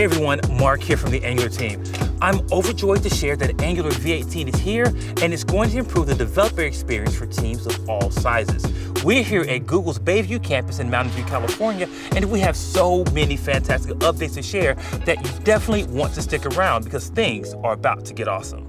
Hey everyone, Mark here from the Angular team. I'm overjoyed to share that Angular v18 is here and it's going to improve the developer experience for teams of all sizes. We're here at Google's Bayview campus in Mountain View, California, and we have so many fantastic updates to share that you definitely want to stick around because things are about to get awesome.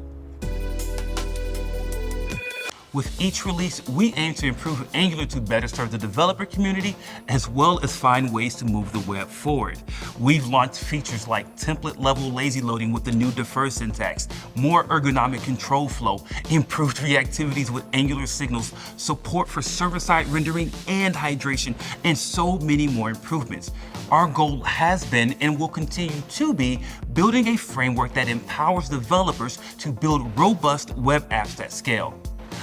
With each release, we aim to improve Angular to better serve the developer community, as well as find ways to move the web forward. We've launched features like template-level lazy loading with the new defer syntax, more ergonomic control flow, improved reactivities with Angular signals, support for server-side rendering and hydration, and so many more improvements. Our goal has been and will continue to be building a framework that empowers developers to build robust web apps that scale.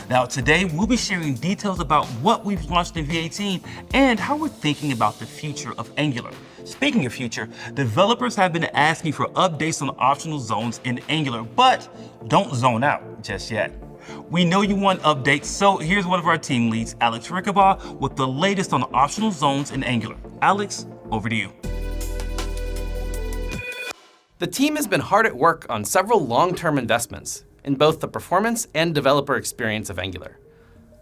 Now today, we'll be sharing details about what we've launched in v18 and how we're thinking about the future of Angular. Speaking of future, developers have been asking for updates on optional zones in Angular, but don't zone out just yet. We know you want updates, so here's one of our team leads, Alex Rickabaugh, with the latest on optional zones in Angular. Alex, over to you. The team has been hard at work on several long-term investments in both the performance and developer experience of Angular.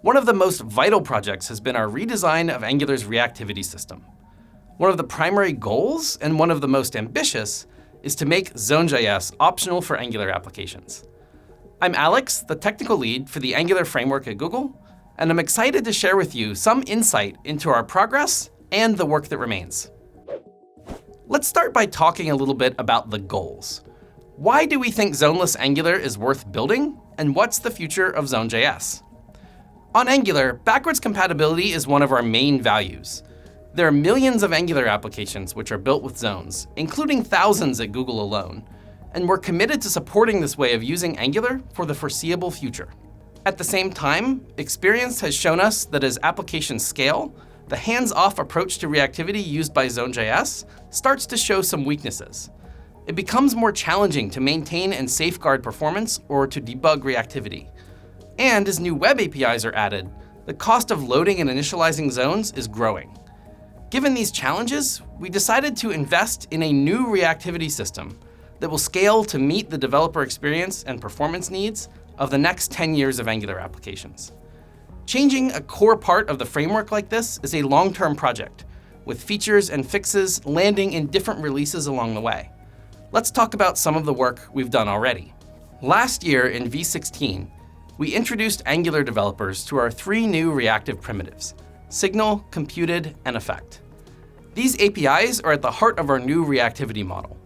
One of the most vital projects has been our redesign of Angular's reactivity system. One of the primary goals, and one of the most ambitious, is to make Zone.js optional for Angular applications. I'm Alex, the technical lead for the Angular framework at Google, and I'm excited to share with you some insight into our progress and the work that remains. Let's start by talking a little bit about the goals. Why do we think zoneless Angular is worth building, and what's the future of Zone.js? On Angular, backwards compatibility is one of our main values. There are millions of Angular applications which are built with zones, including thousands at Google alone, and we're committed to supporting this way of using Angular for the foreseeable future. At the same time, experience has shown us that as applications scale, the hands-off approach to reactivity used by Zone.js starts to show some weaknesses. It becomes more challenging to maintain and safeguard performance or to debug reactivity. And as new web APIs are added, the cost of loading and initializing zones is growing. Given these challenges, we decided to invest in a new reactivity system that will scale to meet the developer experience and performance needs of the next 10 years of Angular applications. Changing a core part of the framework like this is a long-term project, with features and fixes landing in different releases along the way. Let's talk about some of the work we've done already. Last year in v16, we introduced Angular developers to our 3 new reactive primitives: signal, computed, and effect. These APIs are at the heart of our new reactivity model.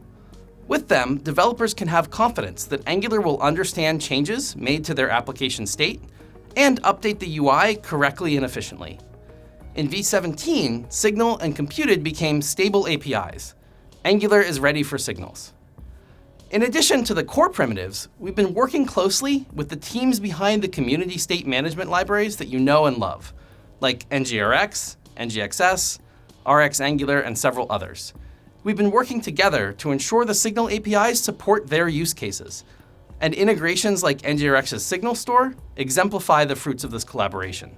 With them, developers can have confidence that Angular will understand changes made to their application state and update the UI correctly and efficiently. In v17, signal and computed became stable APIs. Angular is ready for signals. In addition to the core primitives, we've been working closely with the teams behind the community state management libraries that you know and love, like NGRX, NGXS, RxAngular, and several others. We've been working together to ensure the Signal APIs support their use cases, and integrations like NGRX's Signal Store exemplify the fruits of this collaboration.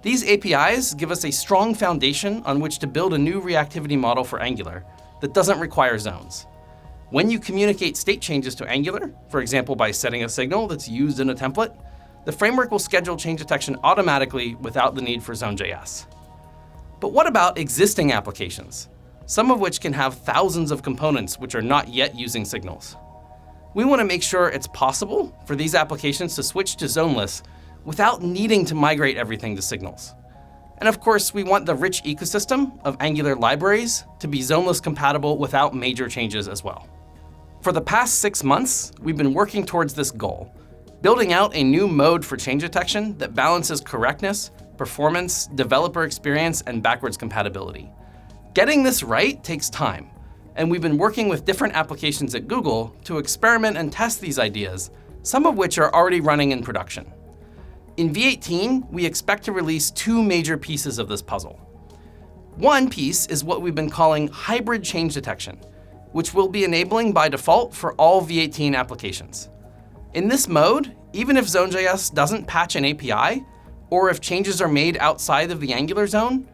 These APIs give us a strong foundation on which to build a new reactivity model for Angular that doesn't require zones. When you communicate state changes to Angular, for example by setting a signal that's used in a template, the framework will schedule change detection automatically without the need for Zone.js. But what about existing applications, some of which can have thousands of components which are not yet using signals? We want to make sure it's possible for these applications to switch to zoneless without needing to migrate everything to signals. And of course, we want the rich ecosystem of Angular libraries to be zoneless compatible without major changes as well. For the past 6 months, we've been working towards this goal, building out a new mode for change detection that balances correctness, performance, developer experience, and backwards compatibility. Getting this right takes time, and we've been working with different applications at Google to experiment and test these ideas, some of which are already running in production. In v18, we expect to release 2 major pieces of this puzzle. One piece is what we've been calling hybrid change detection, which we'll be enabling by default for all v18 applications. In this mode, even if Zone.js doesn't patch an API, or if changes are made outside of the Angular zone,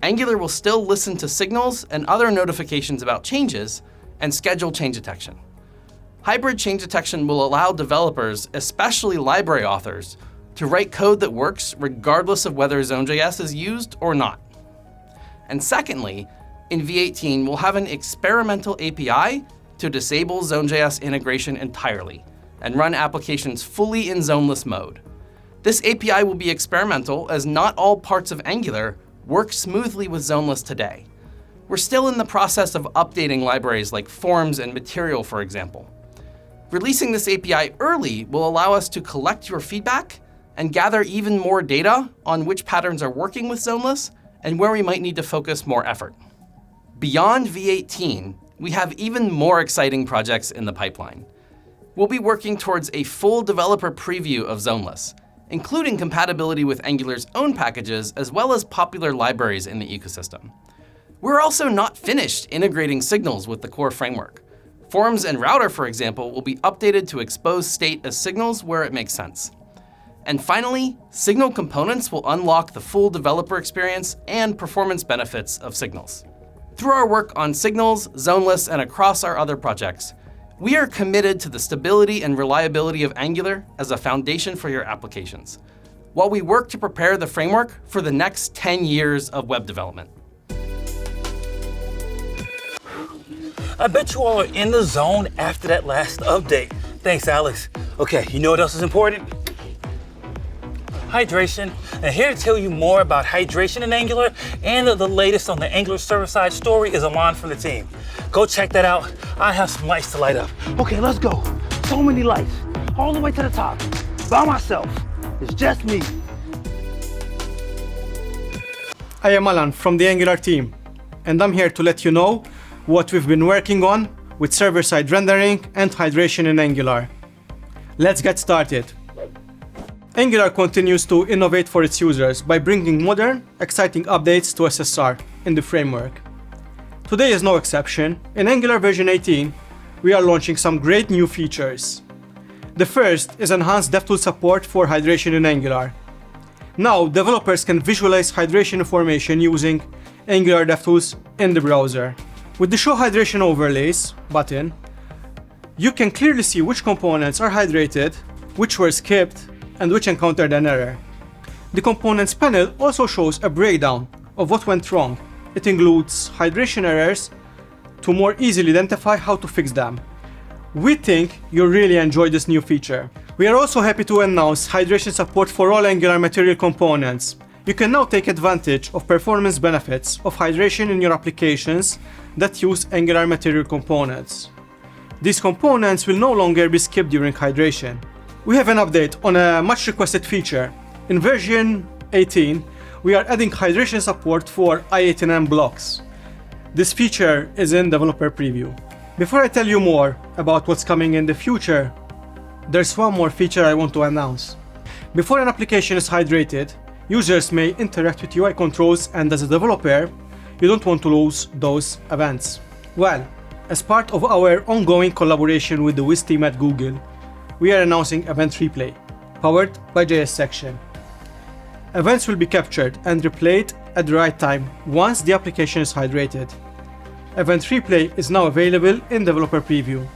Angular will still listen to signals and other notifications about changes and schedule change detection. Hybrid change detection will allow developers, especially library authors, to write code that works regardless of whether Zone.js is used or not. And secondly, in v18, we'll have an experimental API to disable Zone.js integration entirely and run applications fully in zoneless mode. This API will be experimental as not all parts of Angular work smoothly with zoneless today. We're still in the process of updating libraries like forms and material, for example. Releasing this API early will allow us to collect your feedback and gather even more data on which patterns are working with zoneless and where we might need to focus more effort. Beyond v18, we have even more exciting projects in the pipeline. We'll be working towards a full developer preview of zoneless, including compatibility with Angular's own packages as well as popular libraries in the ecosystem. We're also not finished integrating signals with the core framework. Forms and router, for example, will be updated to expose state as signals where it makes sense. And finally, signal components will unlock the full developer experience and performance benefits of signals. Through our work on signals, zoneless, and across our other projects, we are committed to the stability and reliability of Angular as a foundation for your applications, while we work to prepare the framework for the next 10 years of web development. I bet you all are in the zone after that last update. Thanks, Alex. Okay, you know what else is important? Hydration. And here to tell you more about hydration in Angular and the latest on the Angular server-side story is Alon from the team. Go check that out. I have some lights to light up. Okay, let's go. So many lights, all the way to the top. By myself. It's just me. I am Alan from the Angular team, and I'm here to let you know what we've been working on with server-side rendering and hydration in Angular. Let's get started. Angular continues to innovate for its users by bringing modern, exciting updates to SSR in the framework. Today is no exception. In Angular version 18, we are launching some great new features. The first is enhanced DevTools support for hydration in Angular. Now, developers can visualize hydration information using Angular DevTools in the browser. With the Show Hydration Overlays button, you can clearly see which components are hydrated, which were skipped, and which encountered an error. The Components panel also shows a breakdown of what went wrong. It includes hydration errors to more easily identify how to fix them. We think you'll really enjoy this new feature. We are also happy to announce hydration support for all Angular material components. You can now take advantage of performance benefits of hydration in your applications that use Angular material components. These components will no longer be skipped during hydration. We have an update on a much requested feature. In version 18, we are adding hydration support for i18n blocks. This feature is in developer preview. Before I tell you more about what's coming in the future, there's one more feature I want to announce. Before an application is hydrated, users may interact with UI controls, and as a developer, you don't want to lose those events. Well, as part of our ongoing collaboration with the Wiz team at Google, we are announcing Event Replay, powered by JS Section. Events will be captured and replayed at the right time once the application is hydrated. Event Replay is now available in developer preview.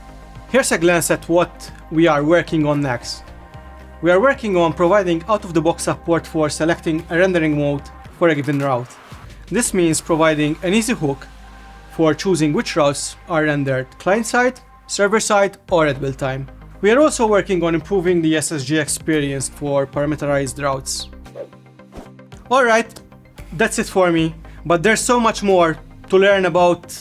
Here's a glance at what we are working on next. We are working on providing out-of-the-box support for selecting a rendering mode for a given route. This means providing an easy hook for choosing which routes are rendered client-side, server-side, or at build time. We are also working on improving the SSG experience for parameterized routes. Alright, that's it for me, but there's so much more to learn about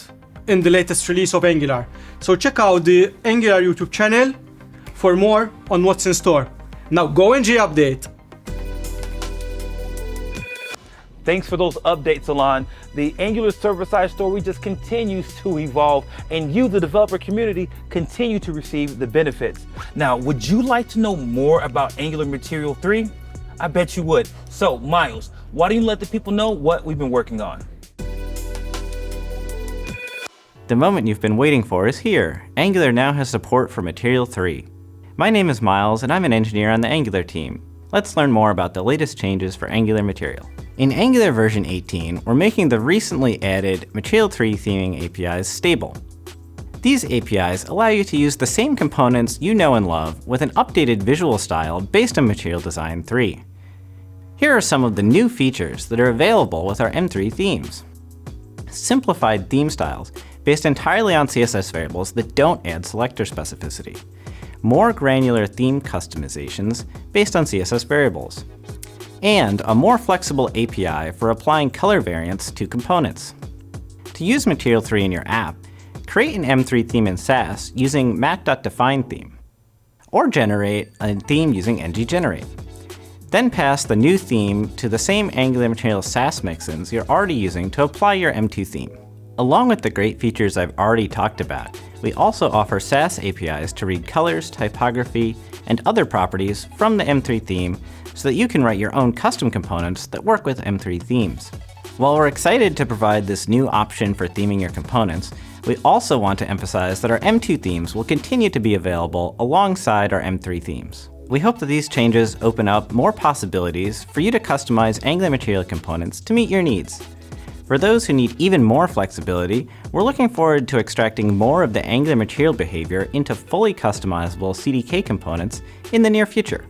in the latest release of Angular. So check out the Angular YouTube channel for more on what's in store. Now go and update. Thanks for those updates, Alon. The Angular server-side story just continues to evolve, and you, the developer community, continue to receive the benefits. Now, would you like to know more about Angular Material 3? I bet you would. So, Miles, why don't you let the people know what we've been working on? The moment you've been waiting for is here. Angular now has support for Material 3. My name is Miles, and I'm an engineer on the Angular team. Let's learn more about the latest changes for Angular Material. In Angular version 18, we're making the recently added Material 3 theming APIs stable. These APIs allow you to use the same components you know and love with an updated visual style based on Material Design 3. Here are some of the new features that are available with our M3 themes. Simplified theme styles based entirely on CSS variables that don't add selector specificity. More granular theme customizations based on CSS variables. And a more flexible API for applying color variants to components. To use Material 3 in your app, create an M3 theme in Sass using mat.define theme, or generate a theme using ngGenerate. Then pass the new theme to the same Angular Material Sass mixins you're already using to apply your M2 theme. Along with the great features I've already talked about, we also offer Sass APIs to read colors, typography, and other properties from the M3 theme so that you can write your own custom components that work with M3 themes. While we're excited to provide this new option for theming your components, we also want to emphasize that our M2 themes will continue to be available alongside our M3 themes. We hope that these changes open up more possibilities for you to customize Angular Material components to meet your needs. For those who need even more flexibility, we're looking forward to extracting more of the Angular Material behavior into fully customizable CDK components in the near future.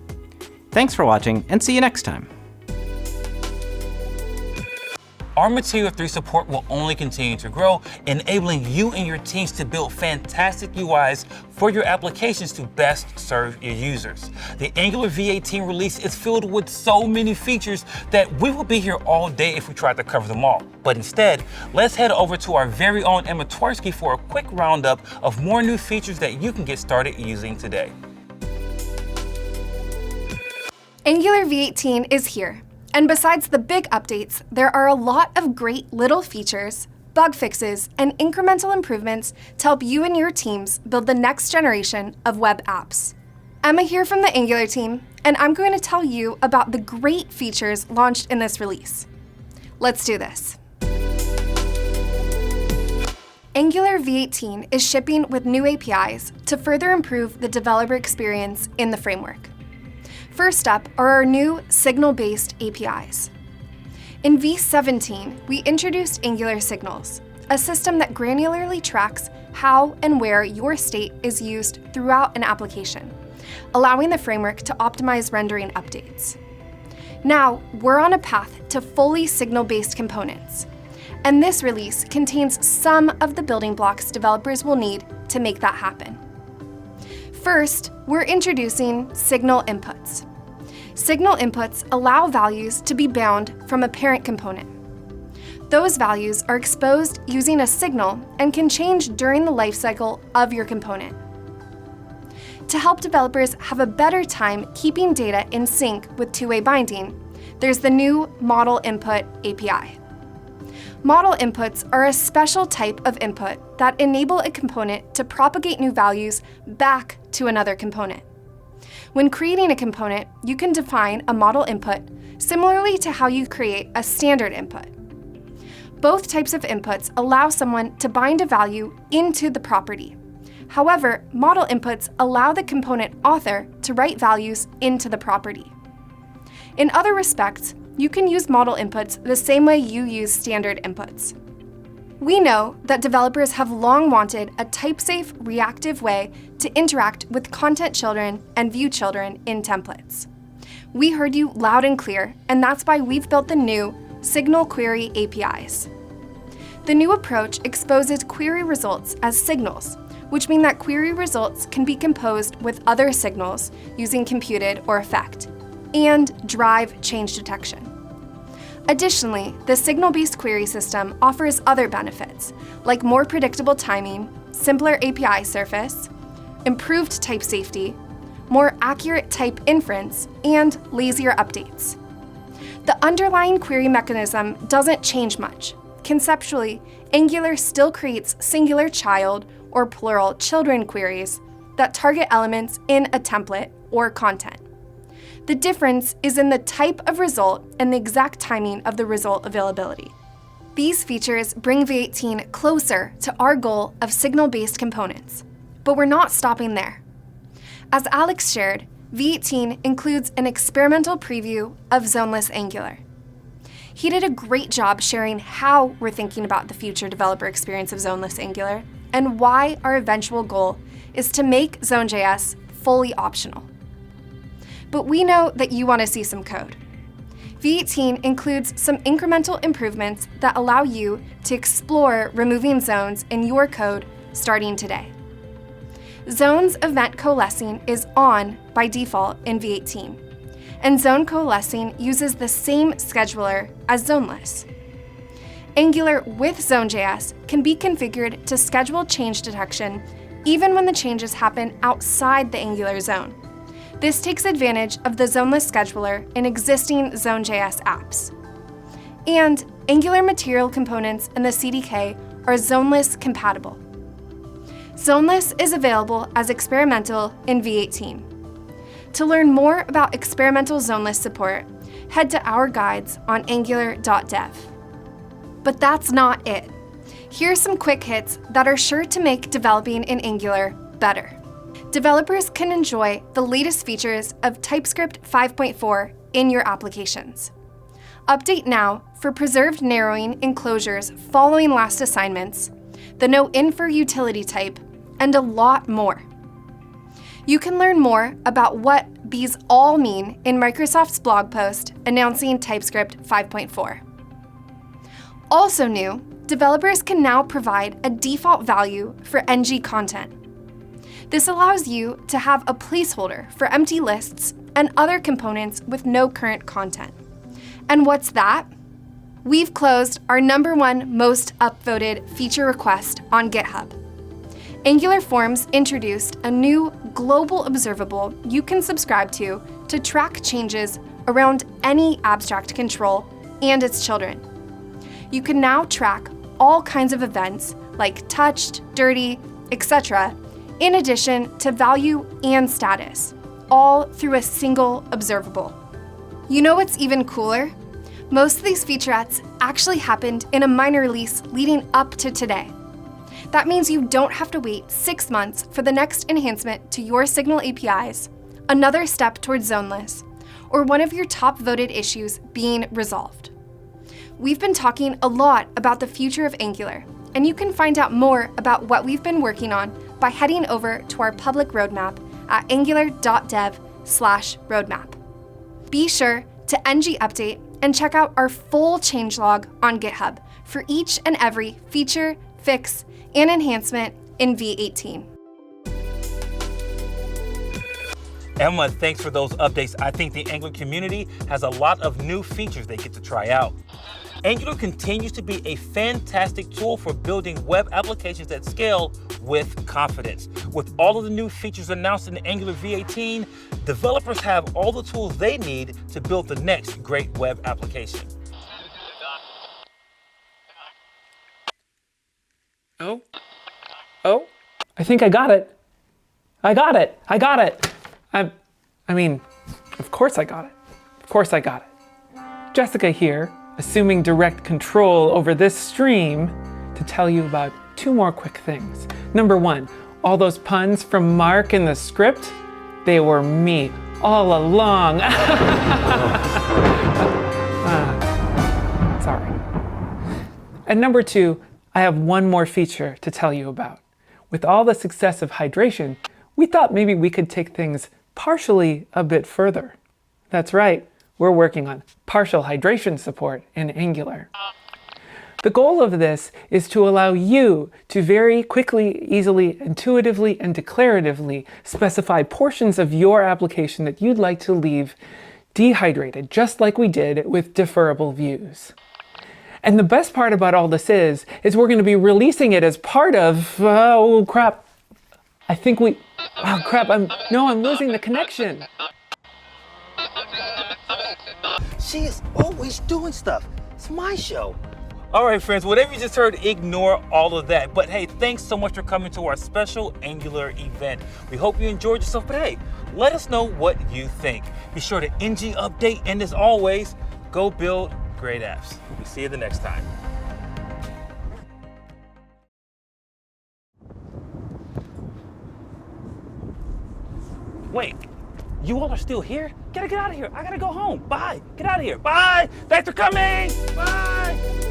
Thanks for watching, and see you next time. Our Material 3 support will only continue to grow, enabling you and your teams to build fantastic UIs for your applications to best serve your users. The Angular v18 release is filled with so many features that we will be here all day if we tried to cover them all. But instead, let's head over to our very own Emma Tversky for a quick roundup of more new features that you can get started using today. Angular v18 is here. And besides the big updates, there are a lot of great little features, bug fixes, and incremental improvements to help you and your teams build the next generation of web apps. Emma here from the Angular team, and I'm going to tell you about the great features launched in this release. Let's do this. Angular v18 is shipping with new APIs to further improve the developer experience in the framework. First up are our new signal-based APIs. In v17, we introduced Angular Signals, a system that granularly tracks how and where your state is used throughout an application, allowing the framework to optimize rendering updates. Now, we're on a path to fully signal-based components, and this release contains some of the building blocks developers will need to make that happen. First, we're introducing signal inputs. Signal inputs allow values to be bound from a parent component. Those values are exposed using a signal and can change during the lifecycle of your component. To help developers have a better time keeping data in sync with two-way binding, there's the new Model Input API. Model inputs are a special type of input that enable a component to propagate new values back to another component. When creating a component, you can define a model input similarly to how you create a standard input. Both types of inputs allow someone to bind a value into the property. However, model inputs allow the component author to write values into the property. In other respects, you can use model inputs the same way you use standard inputs. We know that developers have long wanted a type-safe, reactive way to interact with content children and view children in templates. We heard you loud and clear, and that's why we've built the new Signal Query APIs. The new approach exposes query results as signals, which mean that query results can be composed with other signals using computed or effect, and drive change detection. Additionally, the signal-based query system offers other benefits, like more predictable timing, simpler API surface, improved type safety, more accurate type inference, and lazier updates. The underlying query mechanism doesn't change much. Conceptually, Angular still creates singular child or plural children queries that target elements in a template or content. The difference is in the type of result and the exact timing of the result availability. These features bring v18 closer to our goal of signal-based components, but we're not stopping there. As Alex shared, v18 includes an experimental preview of zoneless Angular. He did a great job sharing how we're thinking about the future developer experience of zoneless Angular, and why our eventual goal is to make Zone.js fully optional. But we know that you want to see some code. V18 includes some incremental improvements that allow you to explore removing zones in your code starting today. Zones event coalescing is on by default in V18, and zone coalescing uses the same scheduler as zoneless. Angular with Zone.js can be configured to schedule change detection even when the changes happen outside the Angular zone. This takes advantage of the zoneless scheduler in existing Zone.js apps. And Angular material components in the CDK are zoneless compatible. Zoneless is available as experimental in V18. To learn more about experimental zoneless support, head to our guides on angular.dev. But that's not it. Here are some quick hits that are sure to make developing in Angular better. Developers can enjoy the latest features of TypeScript 5.4 in your applications. Update now for preserved narrowing in closures following last assignments, the noInfer utility type, and a lot more. You can learn more about what these all mean in Microsoft's blog post announcing TypeScript 5.4. Also new, developers can now provide a default value for ng content. This allows you to have a placeholder for empty lists and other components with no current content. And what's that? We've closed our #1 most upvoted feature request on GitHub. Angular Forms introduced a new global observable you can subscribe to track changes around any abstract control and its children. You can now track all kinds of events like touched, dirty, etc., in addition to value and status, all through a single observable. You know what's even cooler? Most of these featurettes actually happened in a minor release leading up to today. That means you don't have to wait 6 months for the next enhancement to your Signal APIs, another step towards zoneless, or one of your top voted issues being resolved. We've been talking a lot about the future of Angular, and you can find out more about what we've been working on by heading over to our public roadmap at angular.dev/roadmap. Be sure to ng update and check out our full changelog on GitHub for each and every feature, fix, and enhancement in V18. Emma, thanks for those updates. I think the Angular community has a lot of new features they get to try out. Angular continues to be a fantastic tool for building web applications at scale with confidence. With all of the new features announced in Angular V18, developers have all the tools they need to build the next great web application. Oh, I think I got it. I got it. I mean, of course I got it. Jessica here, assuming direct control over this stream to tell you about 2 more quick things. Number 1, all those puns from Mark in the script, they were me all along. Sorry. And number 2, I have 1 more feature to tell you about. With all the success of hydration, we thought maybe we could take things partially a bit further. That's right, we're working on partial hydration support in Angular. The goal of this is to allow you to very quickly, easily, intuitively, and declaratively specify portions of your application that you'd like to leave dehydrated, just like we did with deferrable views. And the best part about all this is we're going to be releasing it as part of, oh crap, I'm losing the connection. She is always doing stuff. It's my show. All right, friends, whatever you just heard, ignore all of that. But hey, thanks so much for coming to our special Angular event. We hope you enjoyed yourself, but hey, let us know what you think. Be sure to ng update, and as always, go build great apps. We'll see you the next time. Wait, you all are still here? Gotta get out of here. I gotta go home. Bye. Get out of here. Bye. Thanks for coming. Bye.